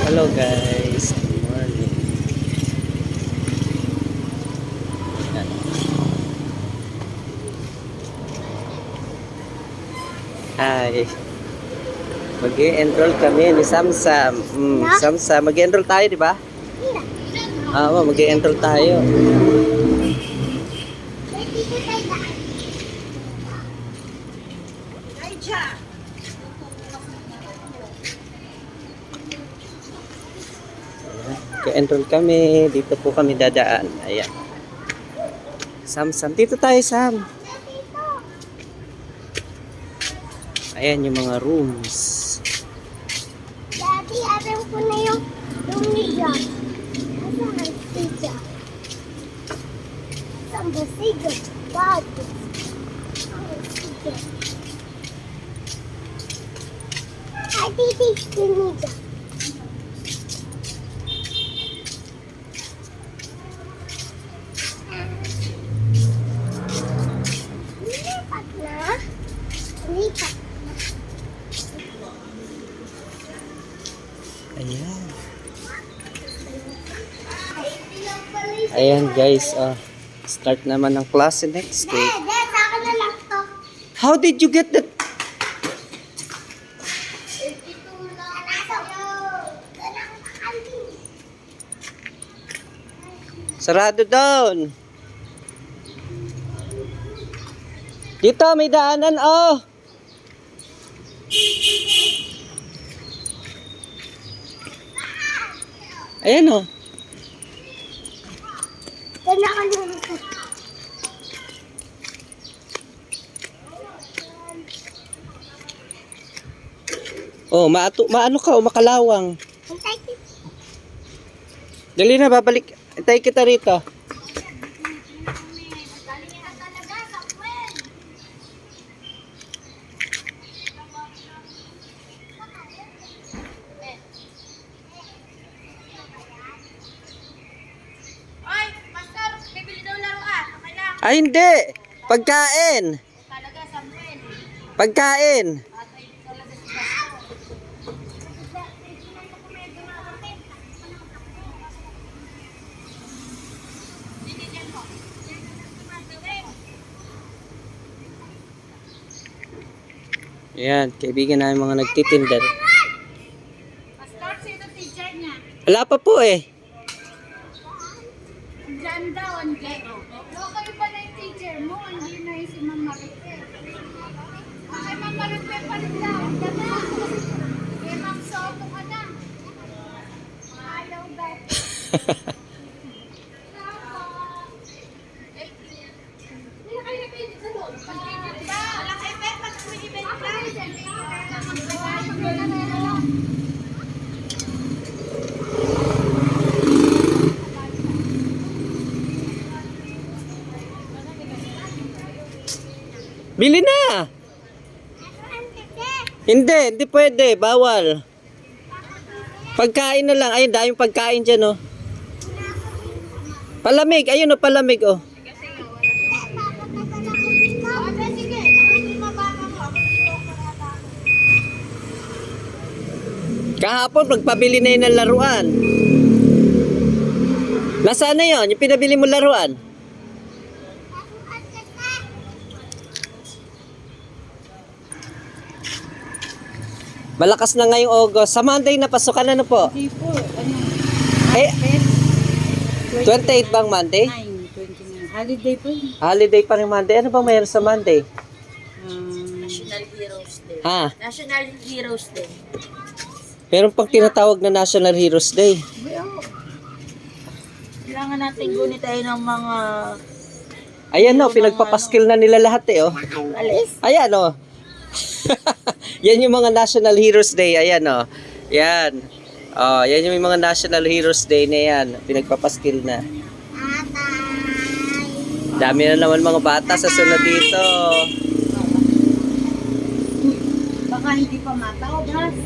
Hello guys, good morning. Ayan. Hi. Mag-i-enroll kami ni Samsam. Samsam, mag-i-enroll tayo, di ba? Oo, mag-i-enroll tayo. Mag-i-enroll kami. Dito po kami dadaan. Ayan. Samsam, dito tayo, Sam. Ayan yung mga rooms. Daddy, alam ko na yung niya. Asan ang siga? Saan ba siga? Daddy. Ang siga. Ay, titi, niya. Lipat na. Lipat. Ayan. Ayan guys, start naman ng klase next week. Dad, sa akin na lang to. How did you get that? Sarado doon. Dito, may daanan, oh. Ayan, oh. Oh, maano ka, oh, makalawang. Dali na, babalik. Antay kita rito. Ay, hindi. Pagkain. Pagkain. Ayan, kaibigan namin mga nagtitinda. Pastor, sino teacher niya? Wala pa po eh. Diyan daw, andyan. Local pala yung teacher mo, hindi na yung si Ma'am Marife. Ay, Ma'am Marife pa rin daw. Andyan na. Eh, Ma'am Soto ka na. Ayaw ba? Bili na. Hindi pwede, bawal. Pagkain na lang. Ayun, daming pagkain dyan, oh. Palamig, ayun, oh, palamig, oh. Kahapon, magpabili na yun ng laruan. Nasaan na yun? Yung pinabili mo laruan? Malakas na ngayong August. Sa Monday na pasukan na po. Hindi po. Ano? Eh, 28 bang Monday? 29. Holiday po. Holiday pa rin Monday. Ano bang mayroon sa Monday? National Heroes Day. Ha? National Heroes Day. Meron pang tinatawag na National Heroes Day. Kailangan natin gunit tayo ng mga Ayan, oh, pinagpapaskil na nila lahat eh, oh. alis. Ayan, oh. Yan yung mga National Heroes Day. Ayan, oh. Yan. Oh, yan yung mga National Heroes Day na yan. Pinagpapaskil na. Dami na naman mga bata sa sunod dito. Baka hindi pa mataw, bas.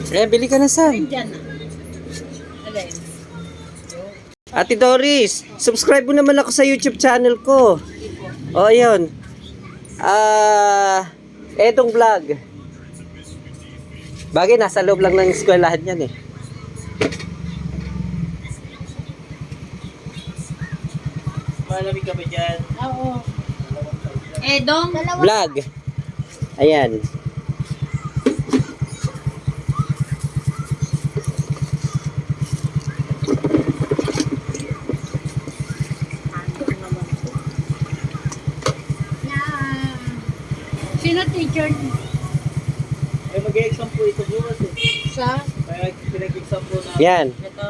Bili ka na, Sam. Diyan na. Alay. Ate Doris, subscribe mo naman ako sa YouTube channel ko. O, ayun. Edong Vlog. Bagay, nasa loob lang ng eskwelahan yan eh. Malamig ka ba dyan? Oo. Dong. Vlog. Ayan. Sino teacher? Ay, mag-exam po ito bukas eh. Sa? Kaya pinag-exam po na. Yan. Ito.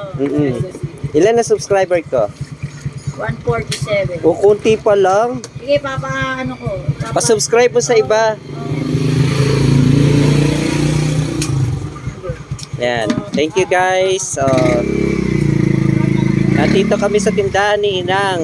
Ilan na subscriber ko? 147. O kunti pa lang. Sige, ano ko. Pa-subscribe mo sa iba. Yan. Thank you guys. Nandito kami sa tindahan ni Inang.